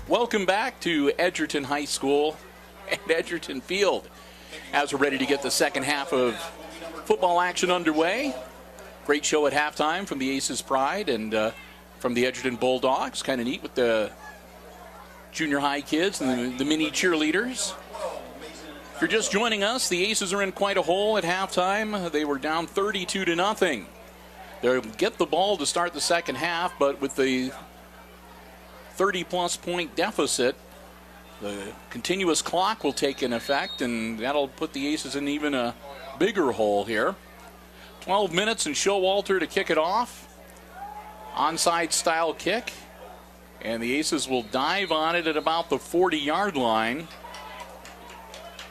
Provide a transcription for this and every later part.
Welcome back to Edgerton High School and Edgerton Field as we're ready to get the second half of football action underway. Great show at halftime from the Aces Pride and from the Edgerton Bulldogs. Kind of neat with the junior high kids and the mini cheerleaders. If you're just joining us, the Aces are in quite a hole at halftime. They were down 32-0. They'll get the ball to start the second half, but with the 30-plus point deficit, the continuous clock will take in effect, and that'll put the Aces in even a bigger hole here. 12 minutes and Showalter to kick it off. Onside style kick, and the Aces will dive on it at about the 40-yard line.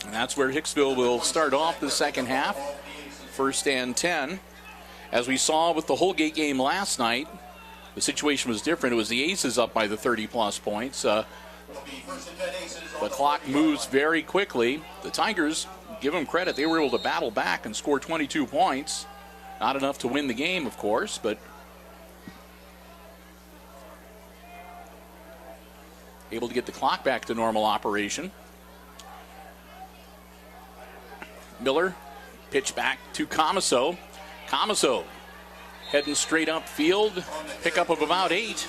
And that's where Hicksville will start off the second half. 1st and 10. As we saw with the Holgate game last night, the situation was different. It was the Aces up by the 30-plus points. The clock moves very quickly. The Tigers, give them credit, they were able to battle back and score 22 points. Not enough to win the game, of course, but able to get the clock back to normal operation. Miller, pitch back to Comiso. Comiso heading straight upfield, pickup of about 8.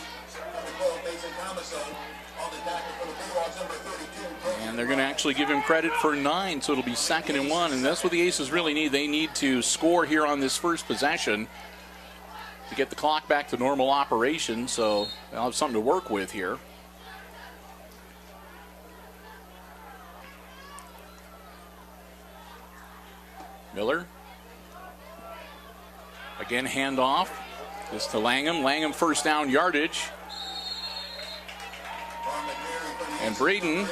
And they're going to actually give him credit for 9, so it'll be 2nd and 1. And that's what the Aces really need. They need to score here on this first possession to get the clock back to normal operation, so they'll have something to work with here. Miller. Again, handoff. This to Langham. Langham first down yardage. And Braden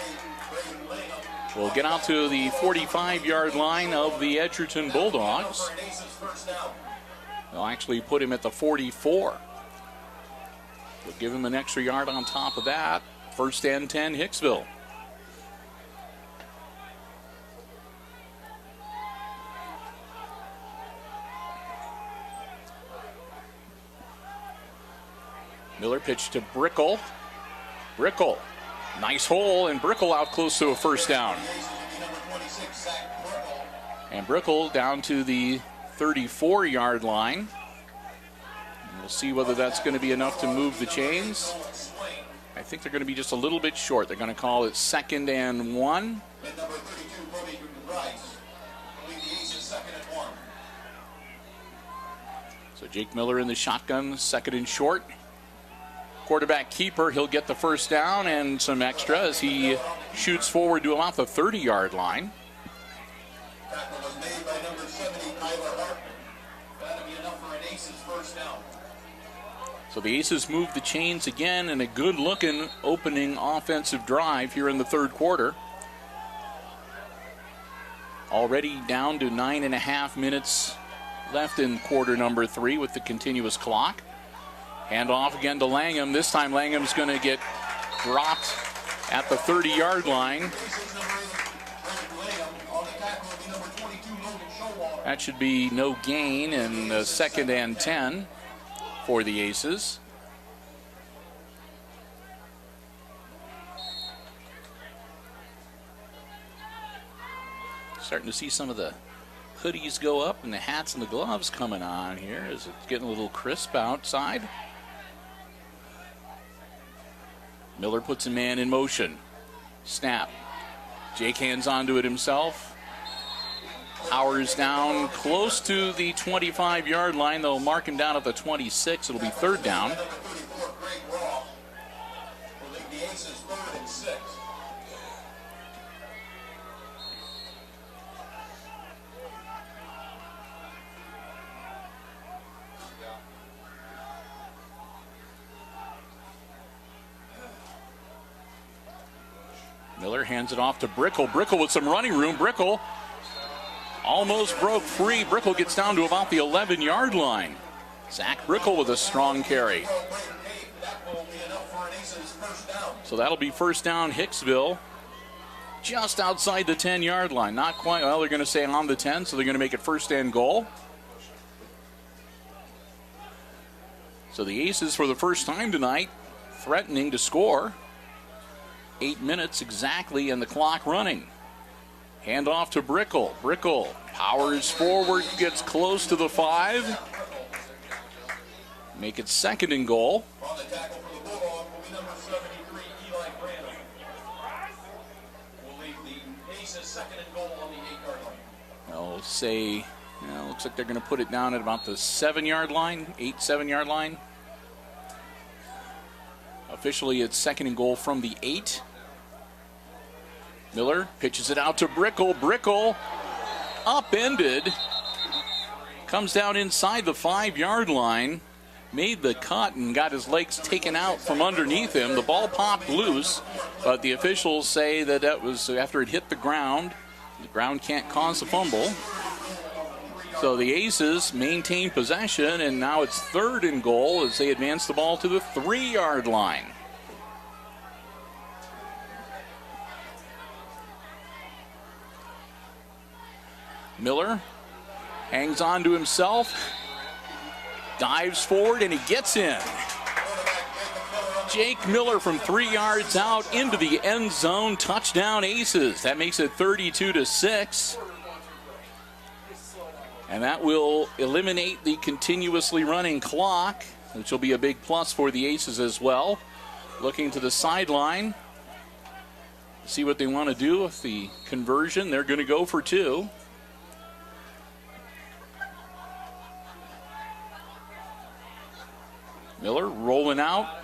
will get out to the 45-yard line of the Edgerton Bulldogs. They'll actually put him at the 44. They'll give him an extra yard on top of that. 1st and 10, Hicksville. Miller pitch to Brickle. Brickle, nice hole, and Brickle out close to a first down. And Brickle down to the 34-yard line. And we'll see whether that's going to be enough to move the chains. I think they're going to be just a little bit short. They're going to call it 2nd and 1. So Jake Miller in the shotgun, 2nd and short. Quarterback keeper, he'll get the first down and some extra as he shoots forward to about the 30-yard line. So the Aces move the chains again in a good-looking opening offensive drive here in the third quarter. Already down to 9.5 minutes left in quarter number 3 with the continuous clock. Hand off again to Langham. This time Langham's going to get dropped at the 30-yard line. That should be no gain, and 2nd and 10 for the Aces. Starting to see some of the hoodies go up and the hats and the gloves coming on here as it's getting a little crisp outside. Miller puts a man in motion. Snap. Jake hands onto it himself. Powers down close to the 25-yard line. They'll mark him down at the 26. It'll be third down. Miller hands it off to Brickle. Brickle with some running room. Brickle almost broke free. Brickle gets down to about the 11-yard line. Zach Brickle with a strong carry. So that'll be first down, Hicksville. Just outside the 10-yard line. Not quite, well, they're going to say on the 10, so they're going to make it first and goal. So the Aces, for the first time tonight, threatening to score. 8 minutes exactly and the clock running. Hand off to Brickle. Brickle powers forward, gets close to the 5. Make it second and goal. On the tackle for the Bulldog will be number 73, Eli Brandon. Will leave the Aces second and goal on the 8-yard line. They'll say, looks like they're going to put it down at about the 7-yard line, 7-yard line. Officially, it's second and goal from the 8. Miller pitches it out to Brickle. Brickle upended. Comes down inside the 5-yard line. Made the cut and got his legs taken out from underneath him. The ball popped loose, but the officials say that was after it hit the ground. The ground can't cause a fumble. So the Aces maintain possession, and now it's third and goal as they advance the ball to the 3-yard line. Miller hangs on to himself, dives forward, and he gets in. Jake Miller from 3 yards out into the end zone. Touchdown, Aces. That makes it 32-6. And that will eliminate the continuously running clock, which will be a big plus for the Aces as well. Looking to the sideline, see what they want to do with the conversion. They're going to go for 2. Miller rolling out,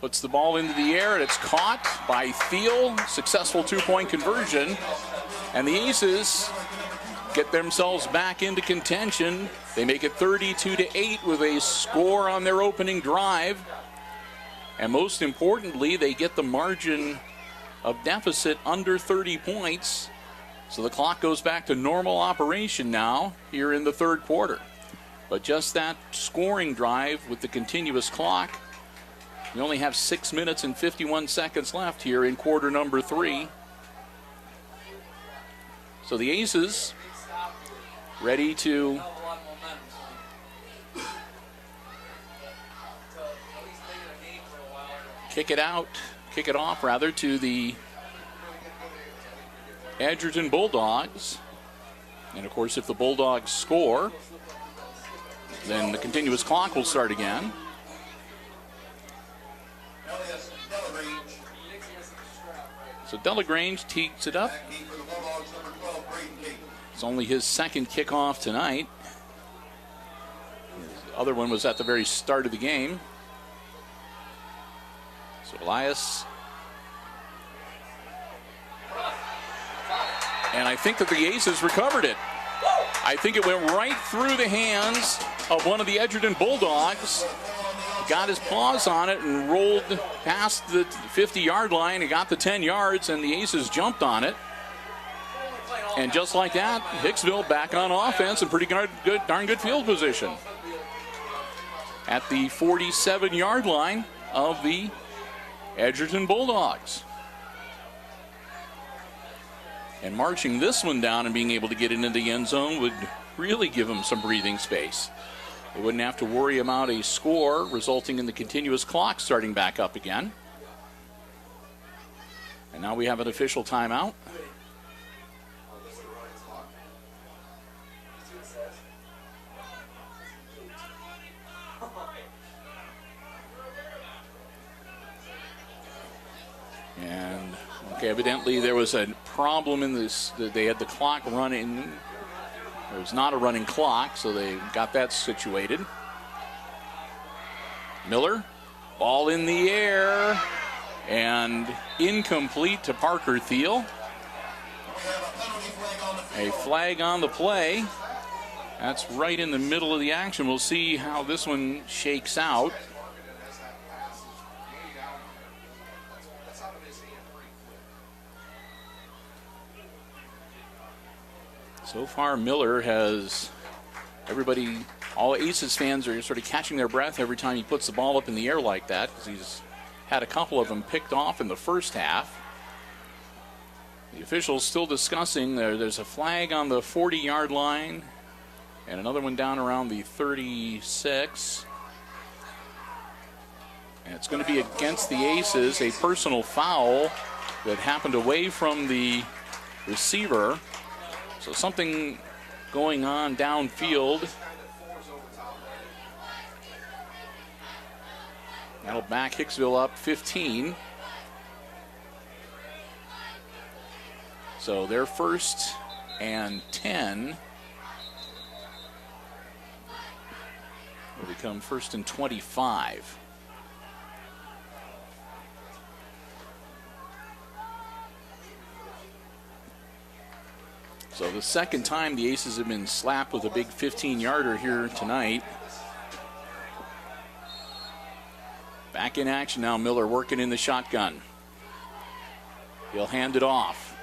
puts the ball into the air, and it's caught by Thiel. Successful 2-point conversion. And the Aces get themselves back into contention. They make it 32-8 with a score on their opening drive. And most importantly, they get the margin of deficit under 30 points. So the clock goes back to normal operation now here in the third quarter. But just that scoring drive with the continuous clock, we only have 6 minutes and 51 seconds left here in quarter number 3. So the Aces ready to kick it off to the Edgerton Bulldogs. And of course, if the Bulldogs score, then the continuous clock will start again. So Delagrange tees it up. It's only his second kickoff tonight. The other one was at the very start of the game. So Elias. And I think that the Aces recovered it. I think it went right through the hands of one of the Edgerton Bulldogs. Got his paws on it and rolled past the 50-yard line and got the 10 yards, and the Aces jumped on it. And just like that, Hicksville back on offense and pretty darn good field position at the 47-yard line of the Edgerton Bulldogs. And marching this one down and being able to get it into the end zone would really give them some breathing space. They wouldn't have to worry about a score resulting in the continuous clock starting back up again. And now we have an official timeout. And okay, evidently there was a problem in this. They had the clock running There's not a running clock, so they got that situated. Miller, ball in the air, and incomplete to Parker Thiel. A flag on the play. That's right in the middle of the action. We'll see how this one shakes out. So far, Miller has everybody, all Aces fans are sort of catching their breath every time he puts the ball up in the air like that, because he's had a couple of them picked off in the first half. The officials still discussing. There's a flag on the 40-yard line and another one down around the 36. And it's going to be against the Aces, a personal foul that happened away from the receiver. So something going on downfield. That'll back Hicksville up 15. So they're 1st and 10. Will become 1st and 25. So the second time the Aces have been slapped with a big 15-yarder here tonight. Back in action now, Miller working in the shotgun. He'll hand it off.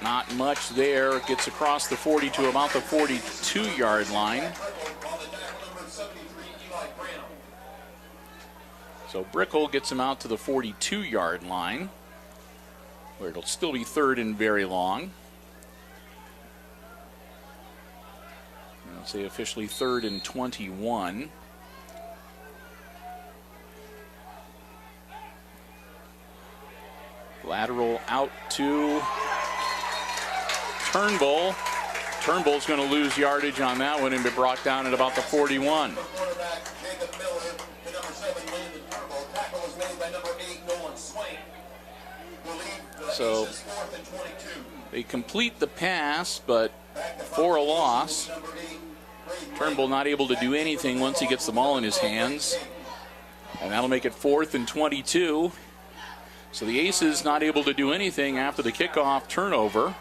Not much there. Gets across the 40 to about the 42-yard line. So Brickell gets him out to the 42-yard line, where it'll still be 3rd and very long. I'll say officially 3rd and 21. Lateral out to Turnbull. Turnbull's going to lose yardage on that one and be brought down at about the 41. So they complete the pass, but for a loss. Turnbull not able to do anything once he gets the ball in his hands. And that'll make it 4th and 22. So the Aces not able to do anything after the kickoff turnover,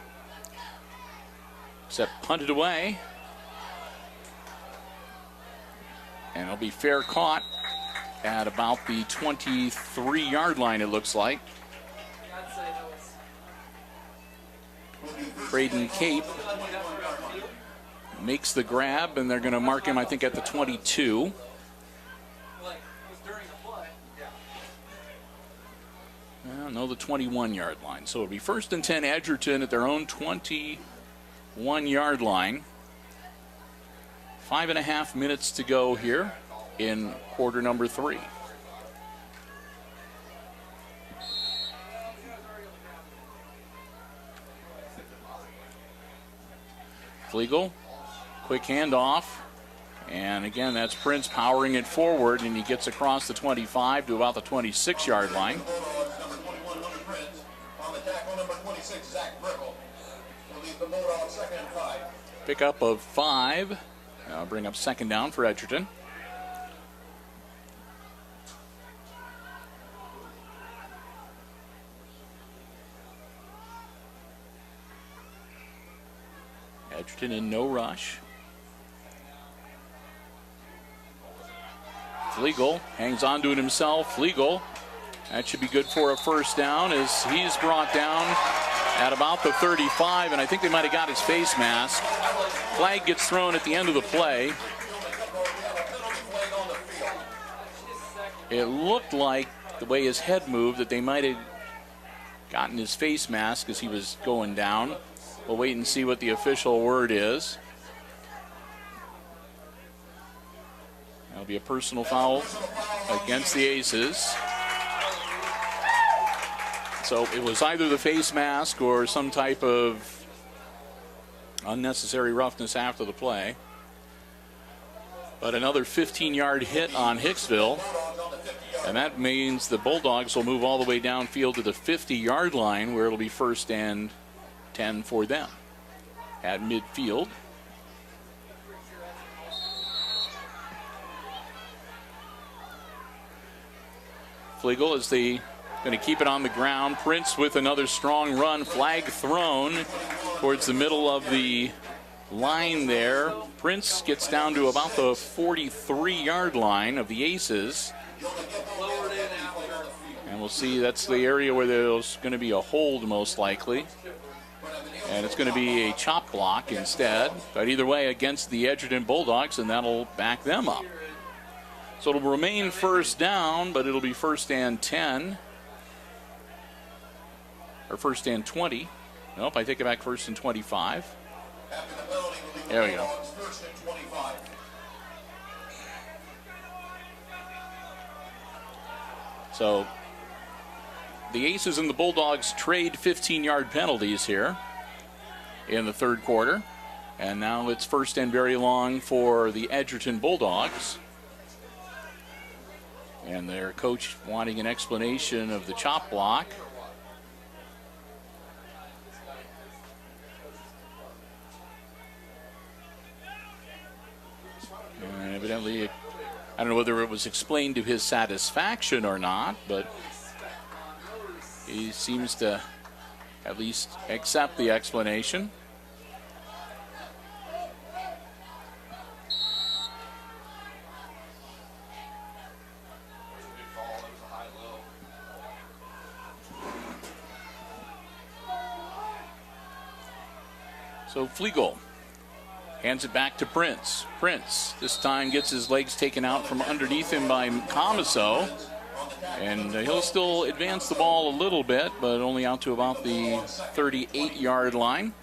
except punt it away. And it'll be fair caught at about the 23-yard line, it looks like. Braden Cape makes the grab, and they're going to mark him, I think, at the 22. No, the 21-yard line. So it'll be 1st and 10 Edgerton at their own 21-yard line. 5.5 minutes to go here in quarter number 3. Flegel, quick handoff. And again, that's Prince powering it forward, and he gets across the 25 to about the 26-yard line. Pickup of 5. Now bring up 2nd down for Edgerton. Edgerton in no rush. Flegel hangs on to it himself. Flegel, that should be good for a 1st down as he's brought down at about the 35, and I think they might have got his face mask. Flag gets thrown at the end of the play. It looked like the way his head moved that they might have gotten his face mask as he was going down. We'll wait and see what the official word is. That'll be a personal foul against the Aces. So it was either the face mask or some type of unnecessary roughness after the play. But another 15-yard hit on Hicksville. And that means the Bulldogs will move all the way downfield to the 50-yard line, where it'll be 1st and 10 for them. at midfield. Flegel as they going to keep it on the ground. Prince with another strong run. Flag thrown towards the middle of the line there. Prince gets down to about the 43-yard line of the Aces. And we'll see, that's the area where there's going to be a hold most likely. And it's going to be a chop block instead. But either way, against the Edgerton Bulldogs, and that'll back them up. So it'll remain first down, but it'll be first and 10. Or first and 20. Nope, I take it back, first and 25. There we go. So the Aces and the Bulldogs trade 15-yard penalties here in the third quarter. And now it's first and very long for the Edgerton Bulldogs. And their coach wanting an explanation of the chop block. And evidently, I don't know whether it was explained to his satisfaction or not, but he seems to at least accept the explanation. So Flegel hands it back to Prince. Prince this time gets his legs taken out from underneath him by Comiso. And he'll still advance the ball a little bit, but only out to about the 38-yard line.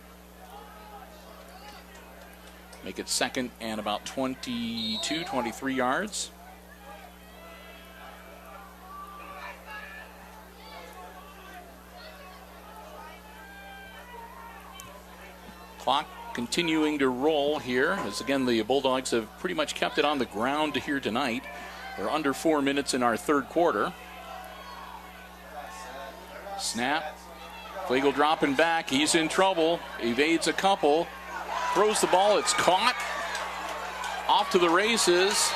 Make it second and about 22, 23 yards. Clock continuing to roll here, as again the Bulldogs have pretty much kept it on the ground here tonight. We're under 4 minutes in our third quarter. Snap. Flegel dropping back. He's in trouble. Evades a couple. Throws the ball. It's caught. Off to the races.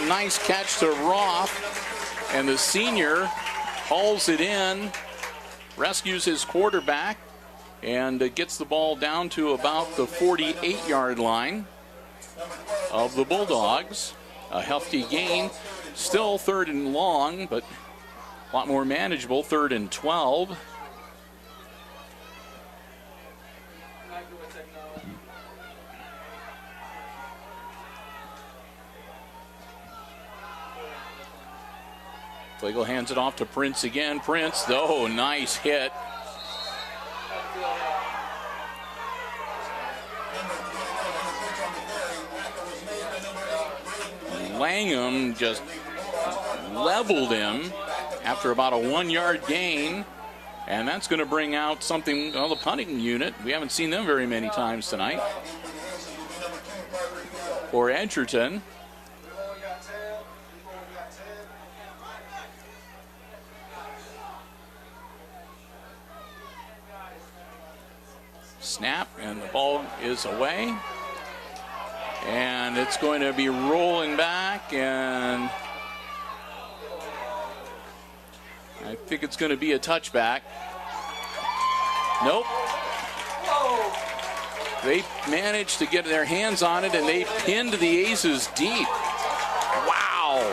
Nice catch to Roth. And the senior hauls it in. Rescues his quarterback. And gets the ball down to about the 48-yard line of the Bulldogs. A hefty gain. Still third and long, but a lot more manageable. Third and 12. Flegel hands it off to Prince again. Prince, though, nice hit. Langham just leveled him after about a 1-yard gain, and that's going to bring out something, well, the punting unit. We haven't seen them very many times tonight. For Edgerton. Snap, and the ball is away. And it's going to be rolling back, and I think it's going to be a touchback. Nope. They managed to get their hands on it, and they pinned the Aces deep. Wow.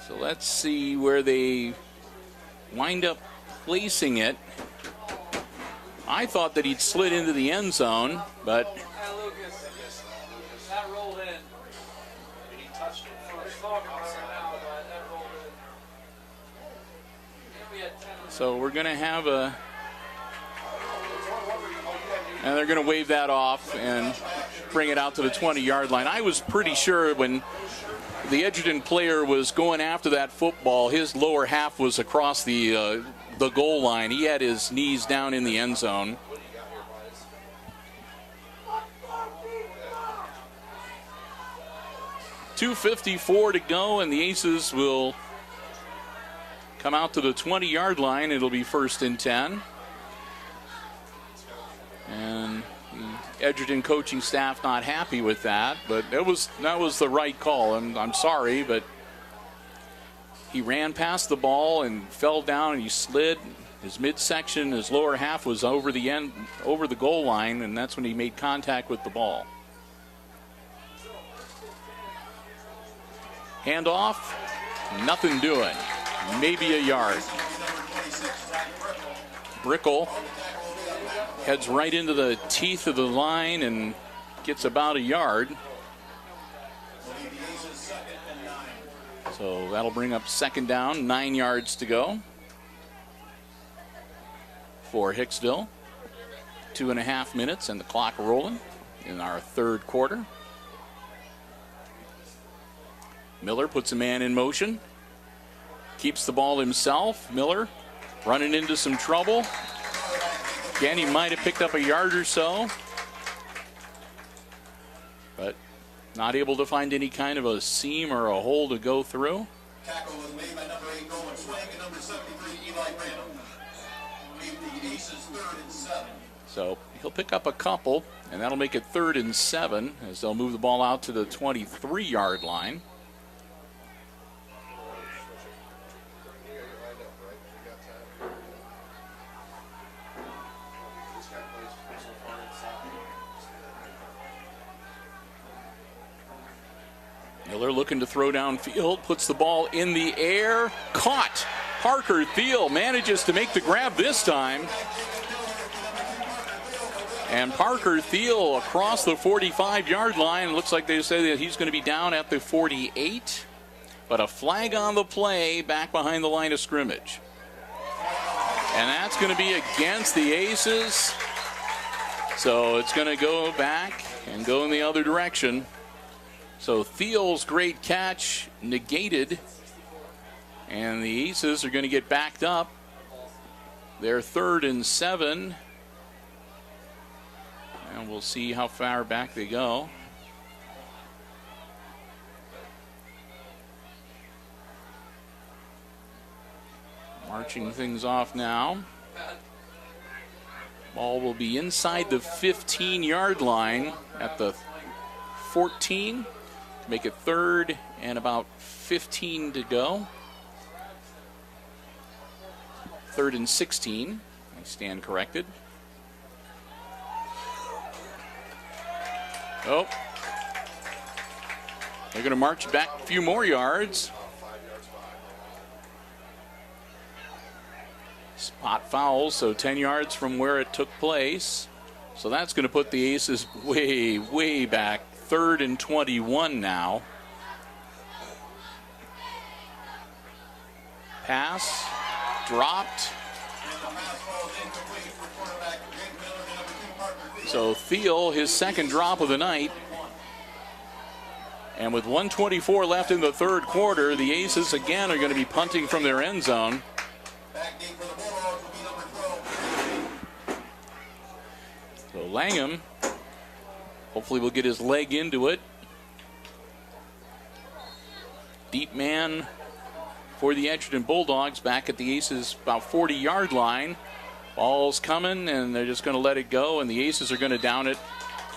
So let's see where they wind up placing it. I thought that he'd slid into the end zone, but that rolled in. He touched it first. So we're going to have a, and they're going to wave that off and bring it out to the 20-yard line. I was pretty sure when the Edgerton player was going after that football, his lower half was across the goal line. He had his knees down in the end zone. 2:54 to go, and the Aces will come out to the 20-yard line. It'll be 1st and 10. And the Edgerton coaching staff not happy with that, but that was the right call. I'm sorry, but he ran past the ball and fell down, and he slid. His midsection, his lower half was over the goal line, and that's when he made contact with the ball. Handoff, nothing doing. Maybe a yard. Brickle heads right into the teeth of the line and gets about a yard. So that'll bring up 2nd down, 9 yards to go for Hicksville. 2.5 minutes and the clock rolling in our 3rd quarter. Miller puts a man in motion. Keeps the ball himself. Miller running into some trouble. Again, he might have picked up a yard or so, but not able to find any kind of a seam or a hole to go through. Tackle was made by number 8, Nolan Swank, and number 73, Eli Randall. Leave the Aces 3rd and 7. So he'll pick up a couple, and that'll make it 3rd and 7 as they'll move the ball out to the 23-yard line. Miller looking to throw downfield, puts the ball in the air, caught. Parker Thiel manages to make the grab this time. And Parker Thiel across the 45-yard line. Looks like they say that he's going to be down at the 48. But a flag on the play back behind the line of scrimmage. And that's going to be against the Aces. So it's going to go back and go in the other direction. So Thiel's great catch negated, and the Aces are going to get backed up. They're 3rd and 7, and we'll see how far back they go. Marching things off now. Ball will be inside the 15-yard line at the 14. Make it 3rd and about 15 to go. 3rd and 16. I stand corrected. Oh. They're going to march back a few more yards. Spot foul, so 10 yards from where it took place. So that's going to put the Aces way, way back. 3rd and 21 now. Pass dropped. So Thiel, his 2nd drop of the night. And with 1:24 left in the 3rd quarter, the Aces again are going to be punting from their end zone. So Langham hopefully will get his leg into it. Deep man for the Edgerton Bulldogs back at the Aces about 40-yard line. Ball's coming, and they're just going to let it go, and the Aces are going to down it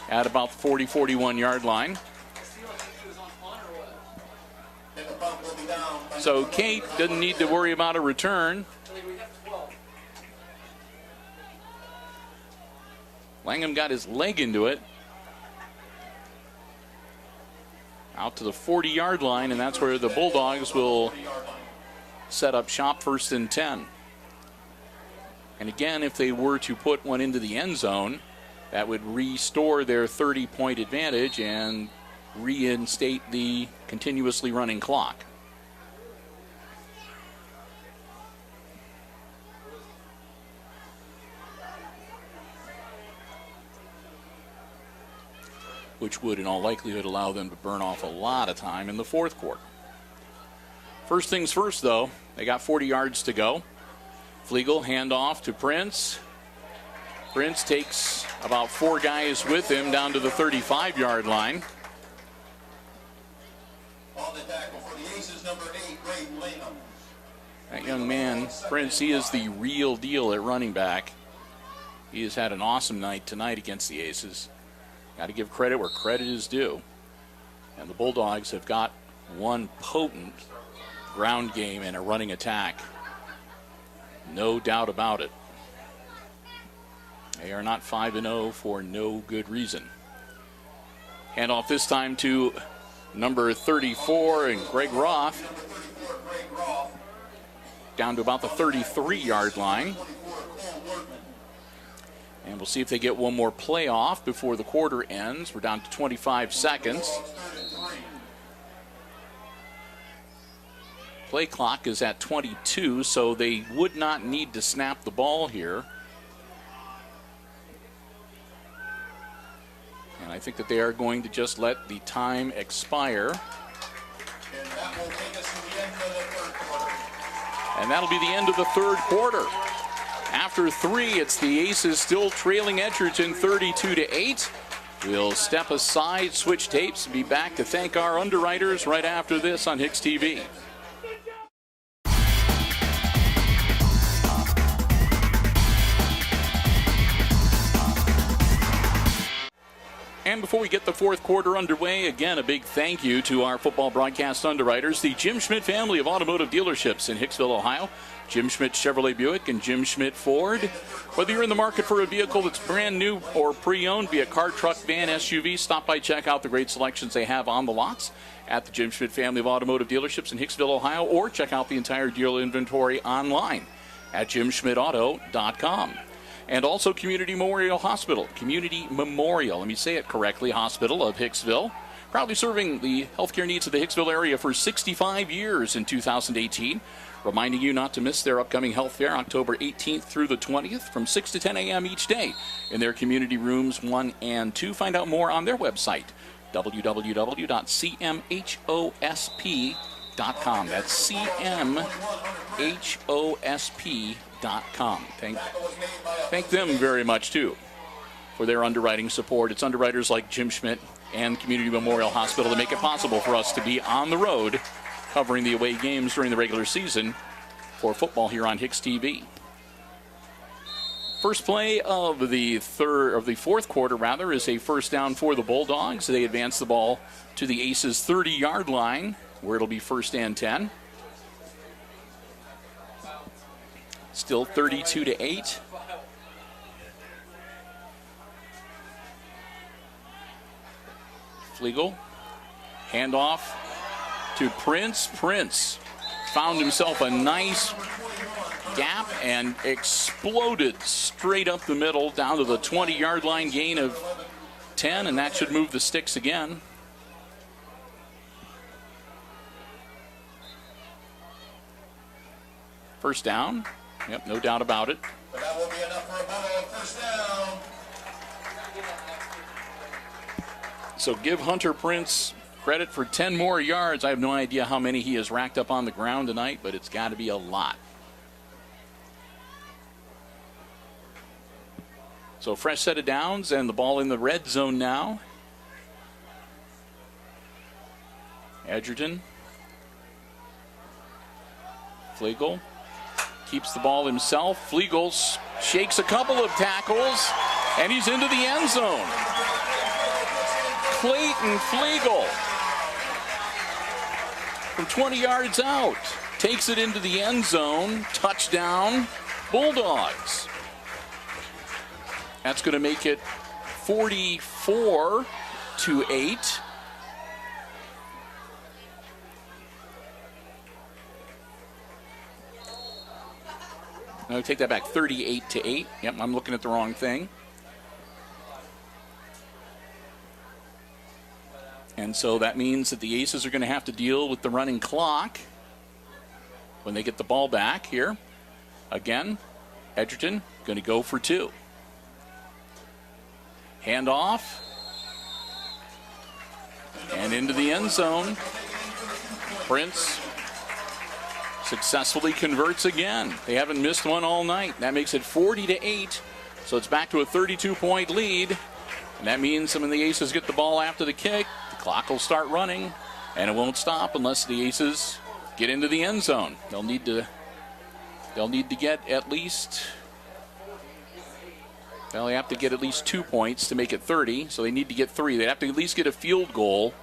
at about the 41-yard line. So Kate doesn't need to worry about a return. Langham got his leg into it. Out to the 40-yard line, and that's where the Bulldogs will set up shop 1st and 10. And again, if they were to put one into the end zone, that would restore their 30-point advantage and reinstate the continuously running clock. Which would in all likelihood allow them to burn off a lot of time in the 4th quarter. First things first, though, they got 40 yards to go. Flegel handoff to Prince. Prince takes about 4 guys with him down to the 35-yard line. That young man, Prince, he is the real deal at running back. He has had an awesome night tonight against the Aces. Got to give credit where credit is due. And the Bulldogs have got one potent ground game and a running attack. No doubt about it. They are not 5-0 for no good reason. Handoff this time to number 34 and Greg Roth. Down to about the 33-yard line. And we'll see if they get one more play off before the quarter ends. We're down to 25 seconds. Play clock is at 22, so they would not need to snap the ball here. And I think that they are going to just let the time expire. And that'll be the end of the third quarter. After 3, it's the Aces still trailing Edgerton 32-8. We'll step aside, switch tapes, and be back to thank our underwriters right after this on HIX-TV. And before we get the fourth quarter underway, again, a big thank you to our football broadcast underwriters, the Jim Schmidt family of automotive dealerships in Hicksville, Ohio. Jim Schmidt Chevrolet Buick and Jim Schmidt Ford. Whether you're in the market for a vehicle that's brand new or pre-owned, be it car, truck, van, SUV, stop by, check out the great selections they have on the lots at the Jim Schmidt family of automotive dealerships in Hicksville, Ohio, or check out the entire dealer inventory online at jimschmidtauto.com. And also Community Memorial Hospital. Community Memorial, let me say it correctly, Hospital of Hicksville. Proudly serving the healthcare needs of the Hicksville area for 65 years in 2018. Reminding you not to miss their upcoming health fair October 18th through the 20th from 6 to 10 a.m. each day in their community rooms 1 and 2. Find out more on their website, www.cmhosp.com. That's cmhosp.com. Thank them very much, too, for their underwriting support. It's underwriters like Jim Schmidt and Community Memorial Hospital that make it possible for us to be on the road covering the away games during the regular season for football here on HIX-TV. First play of the fourth quarter, is a first down for the Bulldogs. They advance the ball to the Aces' 30-yard line, where it'll be first and 10. Still 32-8. Flegel, handoff to Prince. Prince found himself a nice gap and exploded straight up the middle down to the 20-yard line, gain of 10, and that should move the sticks again. First down. Yep, no doubt about it. But that will be enough for a first down. So give Hunter Prince credit for 10 more yards. I have no idea how many he has racked up on the ground tonight, but it's got to be a lot. So fresh set of downs and the ball in the red zone now. Edgerton. Flegel keeps the ball himself. Flegel shakes a couple of tackles, and he's into the end zone. Clayton Flegel from 20 yards out takes it into the end zone. Touchdown, Bulldogs. That's going to make it 44-8. No, take that back, 38-8. Yep, I'm looking at the wrong thing. And so that means that the Aces are going to have to deal with the running clock when they get the ball back here. Again, Edgerton going to go for 2. Handoff. And into the end zone. Prince successfully converts again. They haven't missed one all night. That makes it 40-8. So it's back to a 32-point lead. And that means when the Aces get the ball after the kick, the clock will start running, and it won't stop unless the Aces get into the end zone. They'll need to get at least, well, they have to get at least 2 points to make it 30, so they need to get 3. They have to at least get a field goal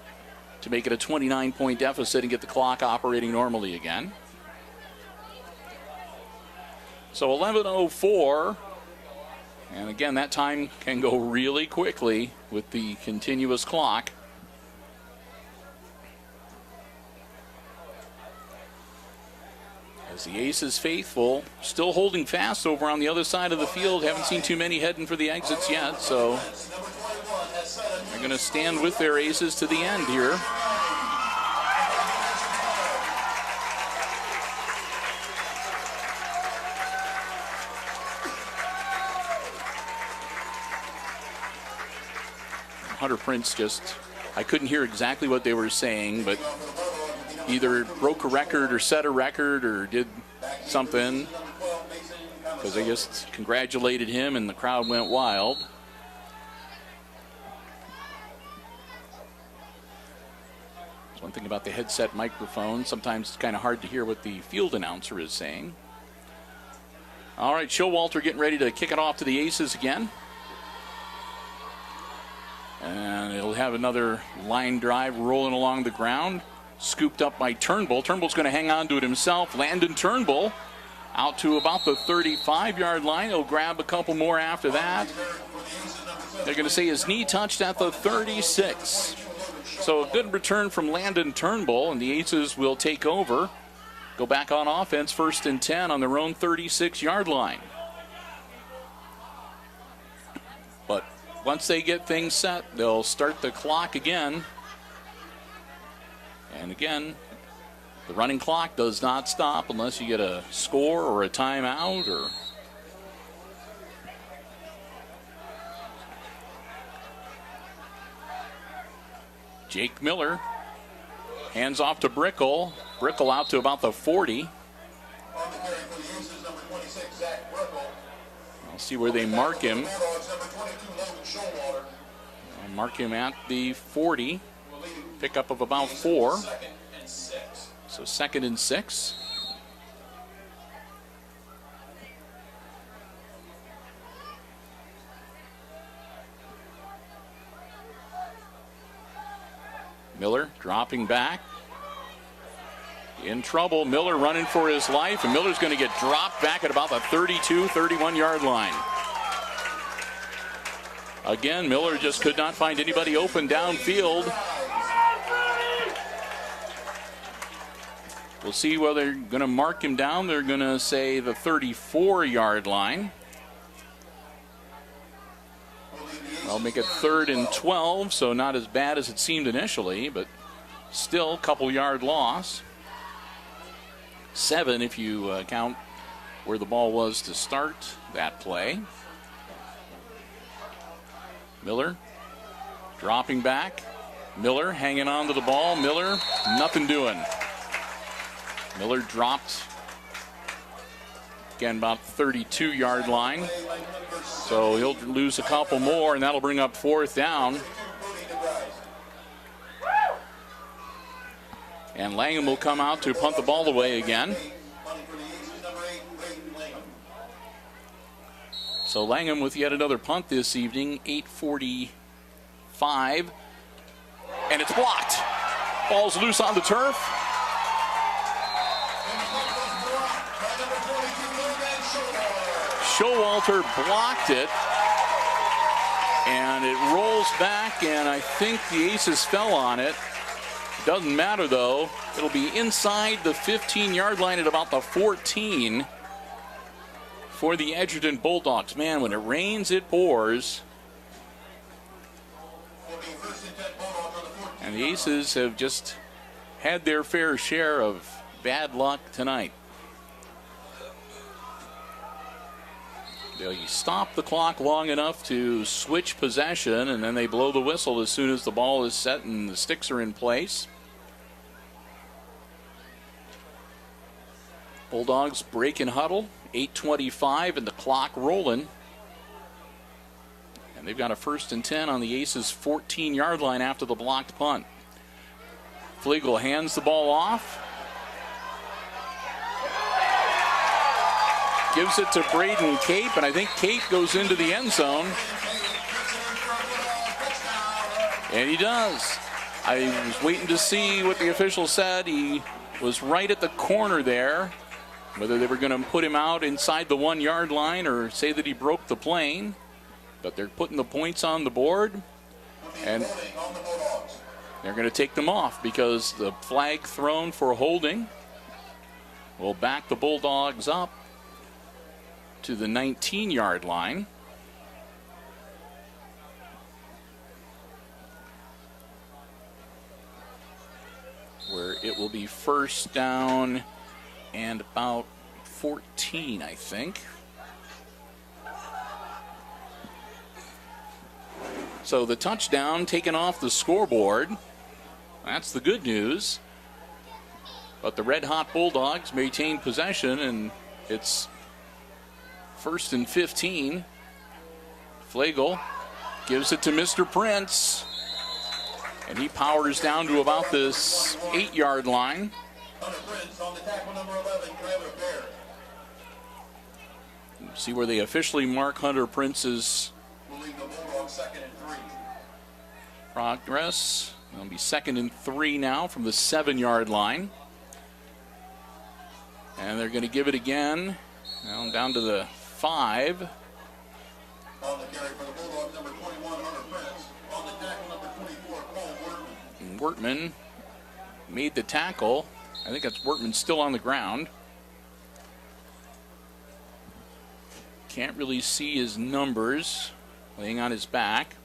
to make it a 29-point deficit and get the clock operating normally again. So 11:04, and again, that time can go really quickly with the continuous clock. As the Aces faithful still holding fast over on the other side of the field. Haven't seen too many heading for the exits yet, so they're going to stand with their Aces to the end here. Hunter Prince I couldn't hear exactly what they were saying, but either broke a record or set a record or did something, because they just congratulated him and the crowd went wild. That's one thing about the headset microphone. Sometimes it's kind of hard to hear what the field announcer is saying. All right, Showalter getting ready to kick it off to the Aces again. And it'll have another line drive rolling along the ground. Scooped up by Turnbull. Turnbull's going to hang on to it himself. Landon Turnbull out to about the 35-yard line. He'll grab a couple more after that. They're going to say his knee touched at the 36. So a good return from Landon Turnbull, and the Aces will take over. Go back on offense, 1st and 10 on their own 36-yard line. But once they get things set, they'll start the clock again. And again, the running clock does not stop unless you get a score or a timeout or Jake Miller hands off to Brickle. Brickle out to about the 40. I'll see where they mark him. I'll mark him at the 40. Pickup of about 4. So 2nd and 6. Miller dropping back. In trouble. Miller running for his life, and Miller's going to get dropped back at about the 32, 31-yard line. Again, Miller just could not find anybody open downfield. We'll see whether they're going to mark him down. They're going to say the 34-yard line. I'll make it 3rd and 12, so not as bad as it seemed initially, but still a couple-yard loss. 7 if you count where the ball was to start that play. Miller dropping back. Miller hanging on to the ball. Miller, nothing doing. Miller dropped, again, about 32-yard line. So he'll lose a couple more, and that'll bring up 4th down. And Langham will come out to punt the ball away again. So Langham with yet another punt this evening, 8:45. And it's blocked. Ball's loose on the turf. Showalter blocked it, and it rolls back, and I think the Aces fell on it. Doesn't matter, though. It'll be inside the 15-yard line at about the 14 for the Edgerton Bulldogs. Man, when it rains, it pours. And the Aces have just had their fair share of bad luck tonight. They stop the clock long enough to switch possession, and then they blow the whistle as soon as the ball is set and the sticks are in place. Bulldogs break and huddle, 8:25 and the clock rolling. And they've got a 1st and 10 on the Aces' 14-yard line after the blocked punt. Flegel hands the ball off. gives it to Braden Cape, and I think Cape goes into the end zone. And he does. I was waiting to see what the official said. He was right at the corner there. Whether they were going to put him out inside the 1 yard line or say that he broke the plane. But they're putting the points on the board. And they're going to take them off because the flag thrown for holding will back the Bulldogs up to the 19 yard line. Where it will be first down and about 14, I think. So the touchdown taken off the scoreboard. That's the good news. But the red-hot Bulldogs maintain possession, and it's 1st and 15. Flagel gives it to Mr. Prince. And he powers down to about this 8 yard line. See where they officially mark Hunter Prince's progress. It'll be 2nd and 3 now from the 7 yard line. And they're going to give it again down to the 5. On the carry for the Bulldogs, number 21, Hunter Prince. On the tackle, number 24, Cole Wortman. Wortman made the tackle. I think that's Wortman still on the ground. Can't really see his numbers laying on his back.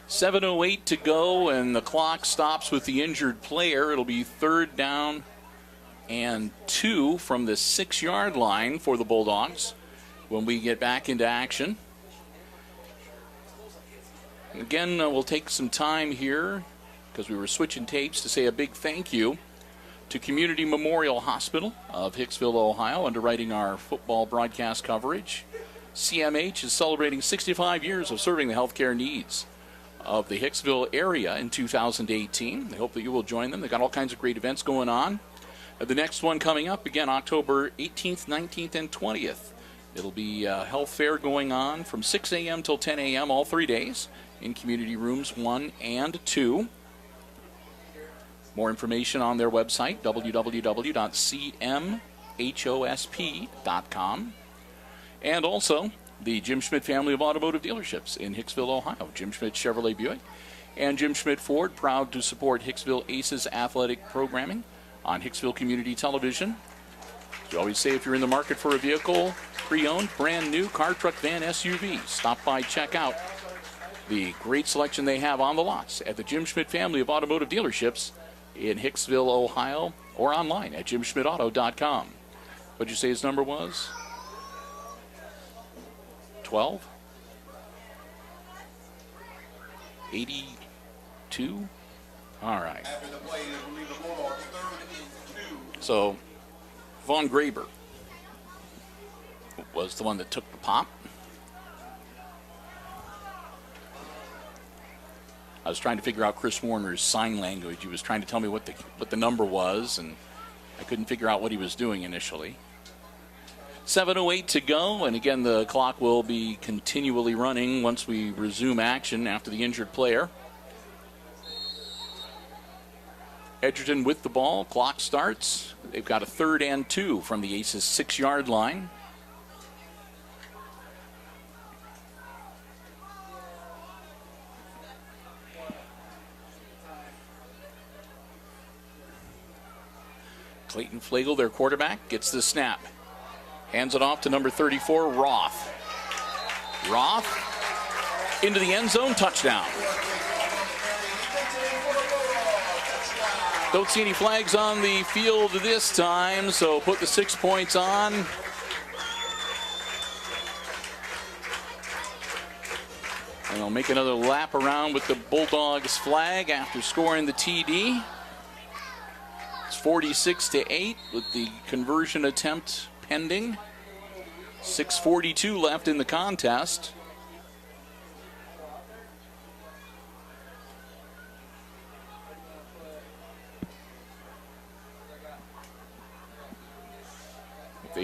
7:08 to go, and the clock stops with the injured player. It'll be 3rd down and 2 from the 6 yard line for the Bulldogs when we get back into action. Again, we'll take some time here because we were switching tapes to say a big thank you to Community Memorial Hospital of Hicksville, Ohio, underwriting our football broadcast coverage. CMH is celebrating 65 years of serving the healthcare needs of the Hicksville area in 2018. They hope that you will join them. They've got all kinds of great events going on. The next one coming up, again, October 18th, 19th, and 20th. It'll be a health fair going on from 6 a.m. till 10 a.m. all 3 days in community rooms 1 and 2. More information on their website, www.cmhosp.com. And also, the Jim Schmidt family of automotive dealerships in Hicksville, Ohio. Jim Schmidt Chevrolet Buick and Jim Schmidt Ford, proud to support Hicksville Aces athletic programming on Hicksville Community Television. As we always say, if you're in the market for a vehicle, pre-owned, brand new, car, truck, van, SUV, stop by, check out the great selection they have on the lots at the Jim Schmidt family of automotive dealerships in Hicksville, Ohio, or online at jimschmidtauto.com. What'd you say his number was? 12? 82? All right. After the play, they will leave the Bulldogs 3rd and 2. So, Von Graber was the one that took the pop. I was trying to figure out Chris Warner's sign language. He was trying to tell me what the number was, and I couldn't figure out what he was doing initially. 7:08 to go, and again, the clock will be continually running once we resume action after the injured player. Edgerton with the ball. Clock starts. They've got a 3rd and 2 from the Aces 6 yard line. Clayton Flagel, their quarterback, gets the snap. Hands it off to number 34, Roth. Roth into the end zone, touchdown. Don't see any flags on the field this time, so put the 6 points on. And they'll make another lap around with the Bulldogs flag after scoring the TD. It's 46-8 with the conversion attempt pending. 6:42 left in the contest.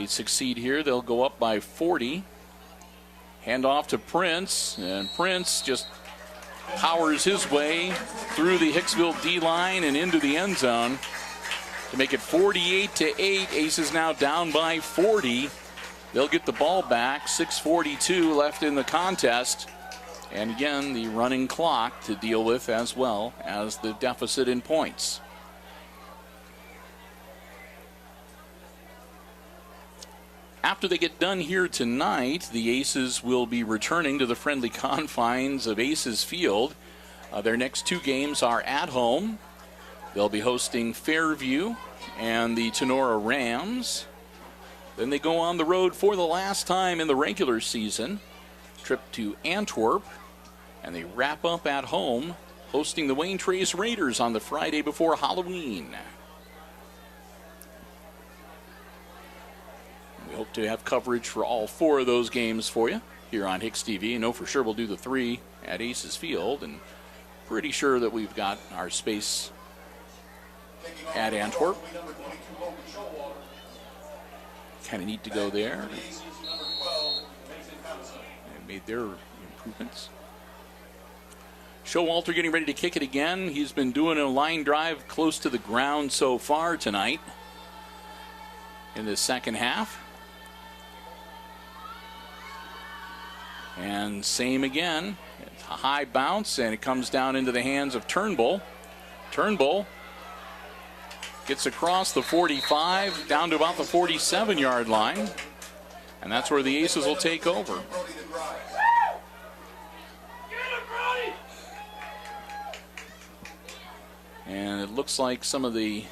they succeed here, they'll go up by 40. Hand off to Prince, and Prince just powers his way through the Hicksville D-line and into the end zone to make it 48-8. Aces now down by 40. They'll get the ball back. 6:42 left in the contest. And again, the running clock to deal with as well as the deficit in points. After they get done here tonight, the Aces will be returning to the friendly confines of Aces Field. Their next two games are at home. They'll be hosting Fairview and the Tenora Rams. Then they go on the road for the last time in the regular season. Trip to Antwerp. And they wrap up at home, hosting the Wayne Trace Raiders on the Friday before Halloween. We hope to have coverage for all four of those games for you here on HIX-TV. I know for sure we'll do the 3 at Aces Field, and pretty sure that we've got our space at Antwerp. Kind of neat to go there. They made their improvements. Showalter getting ready to kick it again. He's been doing a line drive close to the ground so far tonight in the second half. And same again. It's a high bounce, and it comes down into the hands of Turnbull. Turnbull gets across the 45, down to about the 47-yard line. And that's where the Aces will take over. And it looks like some of the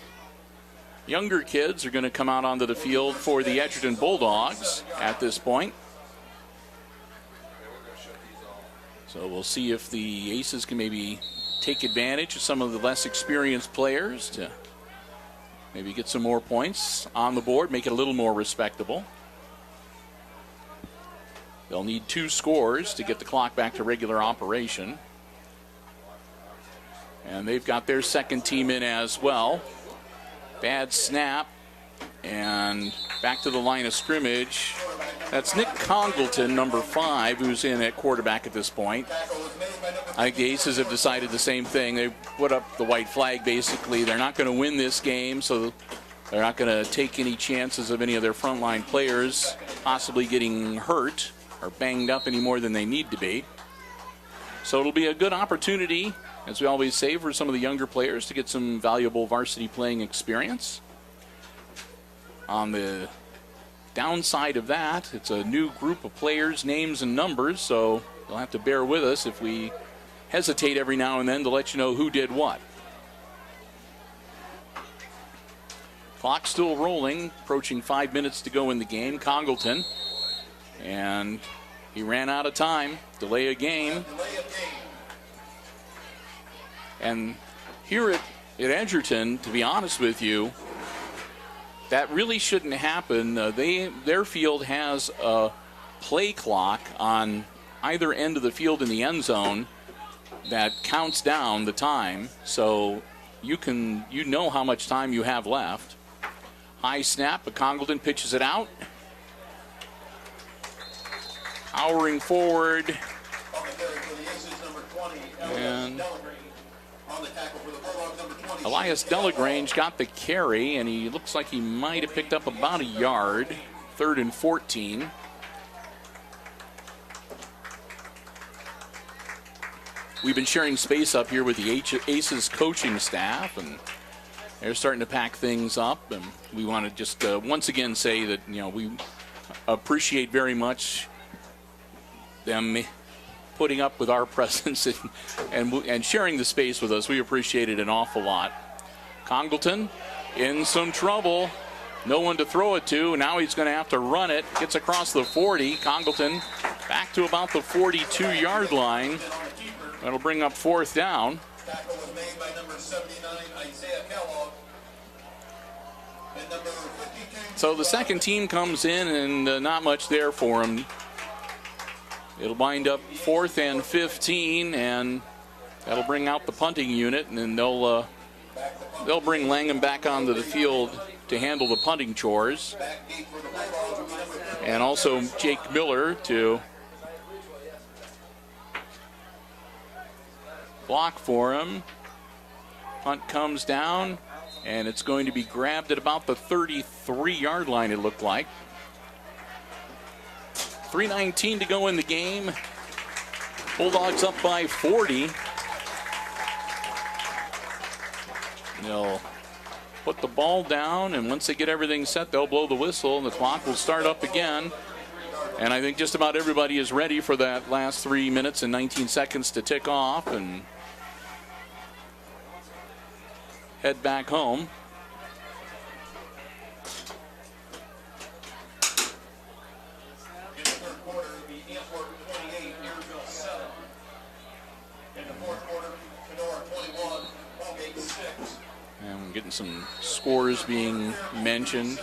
younger kids are going to come out onto the field for the Edgerton Bulldogs at this point. So we'll see if the Aces can maybe take advantage of some of the less experienced players to maybe get some more points on the board, make it a little more respectable. They'll need 2 scores to get the clock back to regular operation. And they've got their second team in as well. Bad snap. And back to the line of scrimmage. That's Nick Congleton, number 5, who's in at quarterback at this point. I think the Aces have decided the same thing. They put up the white flag, basically. They're not going to win this game, so they're not going to take any chances of any of their frontline players possibly getting hurt or banged up any more than they need to be. So it'll be a good opportunity, as we always say, for some of the younger players to get some valuable varsity playing experience. On the downside of that, it's a new group of players, names and numbers, so you'll have to bear with us if we hesitate every now and then to let you know who did what. Clock still rolling, approaching 5 minutes to go in the game. Congleton, and he ran out of time. Delay a game. And here at Edgerton, to be honest with you, that really shouldn't happen. Their field has a play clock on either end of the field in the end zone that counts down the time, so you know how much time you have left. High snap, but Congleton pitches it out. Powering forward. And Elias Delagrange got the carry, and he looks like he might have picked up about a yard. 3rd and 14. We've been sharing space up here with the Aces coaching staff, and they're starting to pack things up. And we want to just once again say that, you know, we appreciate very much them putting up with our presence and sharing the space with us. We appreciate it an awful lot. Congleton in some trouble. No one to throw it to. Now he's going to have to run it. Gets across the 40. Congleton back to about the 42-yard line. That'll bring up 4th down. Tackle was made by number 79, Isaiah Kellogg. And number 52. So the second team comes in, and not much there for him. It'll wind up 4th and 15, and that'll bring out the punting unit, and then they'll they'll bring Langham back onto the field to handle the punting chores. And also Jake Miller to block for him. Punt comes down, and it's going to be grabbed at about the 33-yard line, it looked like. 3:19 to go in the game. Bulldogs up by 40. They'll put the ball down, and once they get everything set, they'll blow the whistle, and the clock will start up again. And I think just about everybody is ready for that last 3 minutes and 19 seconds to tick off and head back home. In the third quarter, it'll be Antwerp 28, Iredell 7. In the fourth quarter, Kenora 21, Holgate 6. And we're getting some scores being mentioned.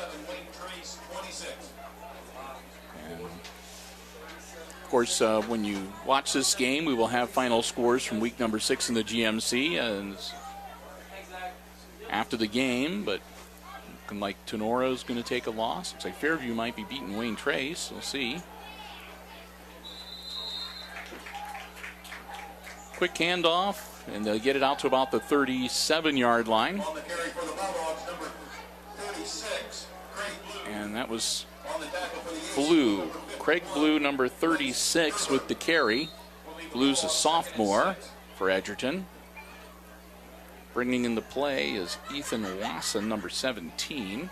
And of course, when you watch this game, we will have final scores from week number 6 in the GMC and after the game, but looking like Tenora is going to take a loss. Looks like Fairview might be beating Wayne Trace. We'll see. Quick handoff, and they'll get it out to about the 37-yard line. On the carry for the Bulldogs, number 36, Craig Blue. And that was On the tackle for the Aces, Blue. number 15, Craig Blue, number 36 with the carry. Blue's a sophomore for Edgerton. Bringing in the play is Ethan Wasson, number 17.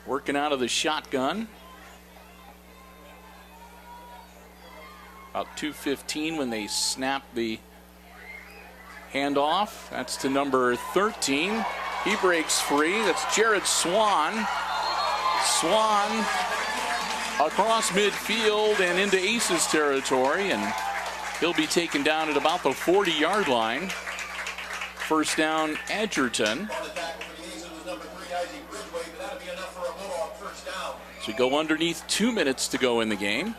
Working out of the shotgun. About 2:15 when they snap the handoff. That's to number 13. He breaks free. That's Jared Swan. Swan across midfield and into Aces territory, and he'll be taken down at about the 40-yard line. First down, Edgerton. On the tackle for the Aces was number 3, Isaac Bridgeway, but that'll be enough for a Bulldog first down. So we go underneath 2 minutes to go in the game.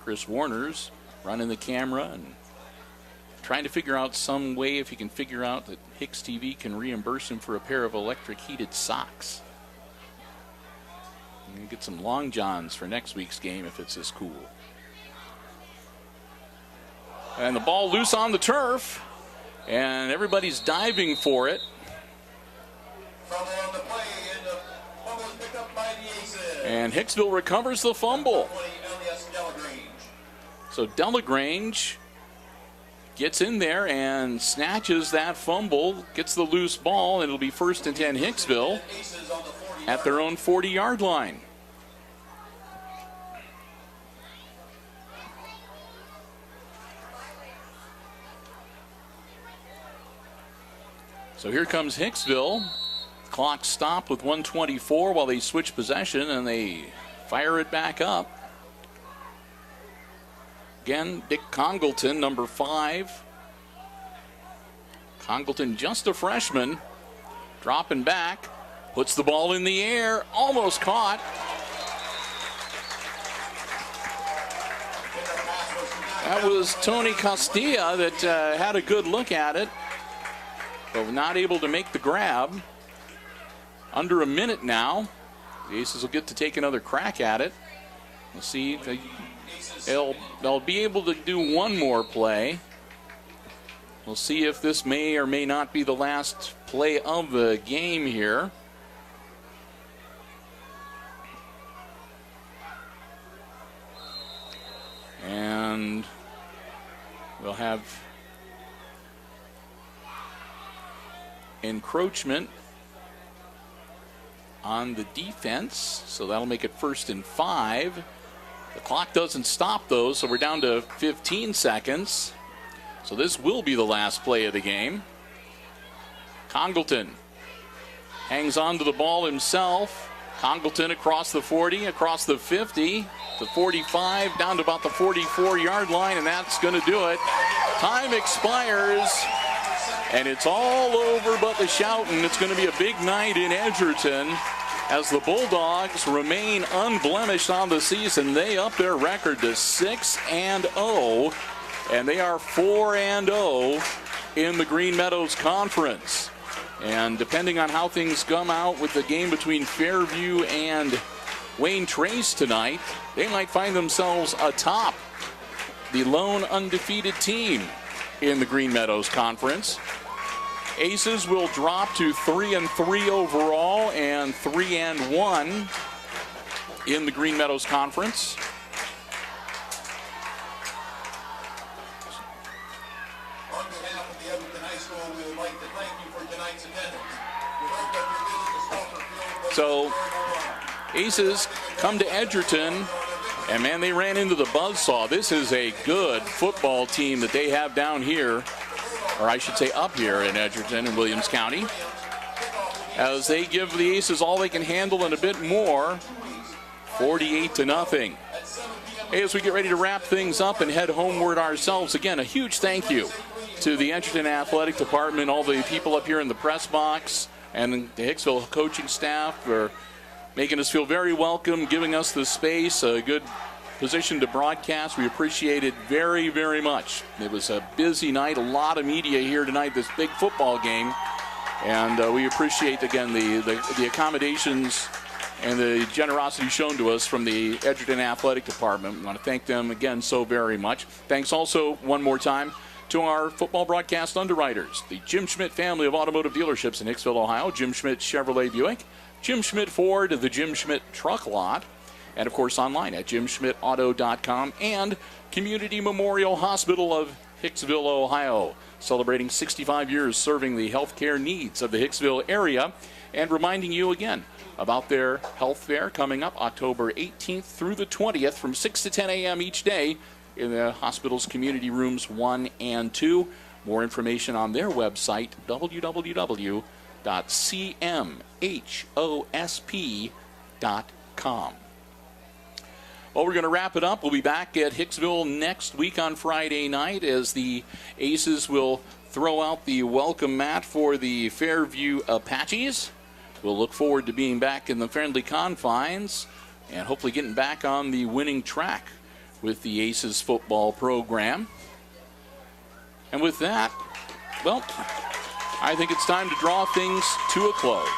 Chris Warner's running the camera and trying to figure out some way if he can figure out that HIX-TV can reimburse him for a pair of electric heated socks. And get some long johns for next week's game if it's this cool. And the ball loose on the turf, and everybody's diving for it. Fumble on the play, and the fumble is picked up by the Aces. And Hicksville recovers the fumble. 20, Elias Delagrange. So Delagrange gets in there and snatches that fumble, gets the loose ball, and it'll be 1st and 10 Hicksville Aces on the 40 at their own 40-yard line. So here comes Hicksville. Clock stopped with 1:24 while they switch possession and they fire it back up. Again, Dick Congleton, number 5. Congleton, just a freshman, dropping back, puts the ball in the air, almost caught. That was Tony Castilla that had a good look at it, but not able to make the grab. Under a minute now. The Aces will get to take another crack at it. We'll see if they'll be able to do one more play. We'll see if this may or may not be the last play of the game here. And we'll have encroachment on the defense, so that'll make it 1st and 5. The clock doesn't stop though, so we're down to 15 seconds. So this will be the last play of the game. Congleton hangs on to the ball himself. Congleton across the 40, across the 50, the 45, down to about the 44-yard line, and that's going to do it. Time expires, and it's all over but the shouting. It's going to be a big night in Edgerton. as the Bulldogs remain unblemished on the season. They up their record to 6-0, and they are 4-0 in the Green Meadows Conference. And depending on how things come out with the game between Fairview and Wayne Trace tonight, they might find themselves atop the lone undefeated team in the Green Meadows Conference. Aces will drop to 3-3 overall and 3-1 in the Green Meadows Conference. On behalf of the Edgerton High School, we would like to thank you for tonight's attendance. We hope that your visit to Stalker Field was So, enjoyable. Aces come to Edgerton, and man, they ran into the buzzsaw. This is a good football team that they have down here, or I should say up here in Edgerton and Williams County, as they give the Aces all they can handle and a bit more, 48-0. Hey, as we get ready to wrap things up and head homeward ourselves, again, a huge thank you to the Edgerton Athletic Department, all the people up here in the press box, and the Hicksville coaching staff for making us feel very welcome, giving us the space, a good position to broadcast. We appreciate it very, very much. It was a busy night, a lot of media here tonight, this big football game, and we appreciate, again, the accommodations and the generosity shown to us from the Edgerton Athletic Department. We want to thank them again so very much. Thanks also one more time to our football broadcast underwriters, the Jim Schmidt family of automotive dealerships in Hicksville, Ohio, Jim Schmidt Chevrolet Buick, Jim Schmidt Ford, the Jim Schmidt Truck Lot, and of course online at jimschmidtauto.com, and Community Memorial Hospital of Hicksville, Ohio, celebrating 65 years serving the healthcare needs of the Hicksville area, and reminding you again about their health fair coming up October 18th through the 20th from 6 to 10 a.m. each day in the hospital's community rooms 1 and 2. More information on their website, www.cmhosp.com. Well, we're going to wrap it up. We'll be back at Hicksville next week on Friday night as the Aces will throw out the welcome mat for the Fairview Apaches. We'll look forward to being back in the friendly confines and hopefully getting back on the winning track with the Aces football program. And with that, well, I think it's time to draw things to a close.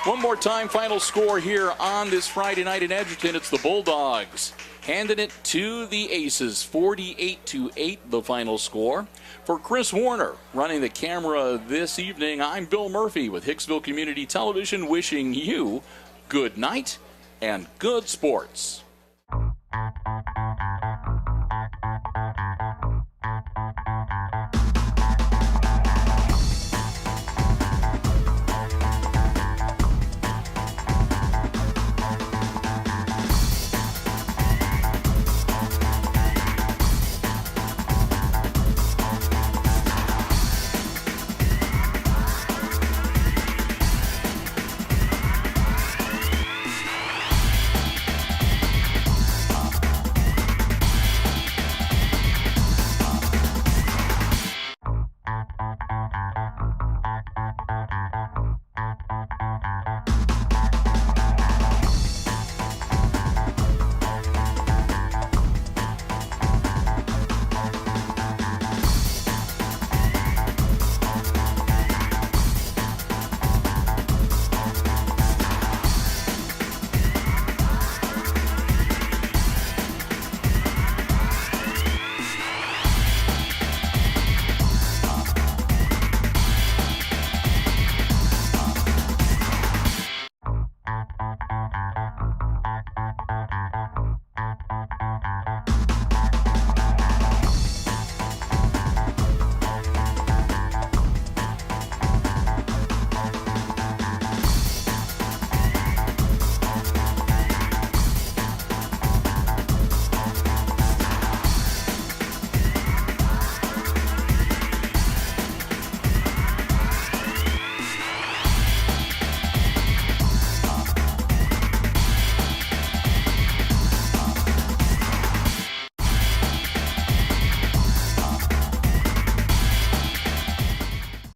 One more time, final score here on this Friday night in Edgerton. It's the Bulldogs handing it to the Aces, 48-8, the final score. For Chris Warner running the camera this evening, I'm Bill Murphy with Hicksville Community Television, wishing you good night and good sports.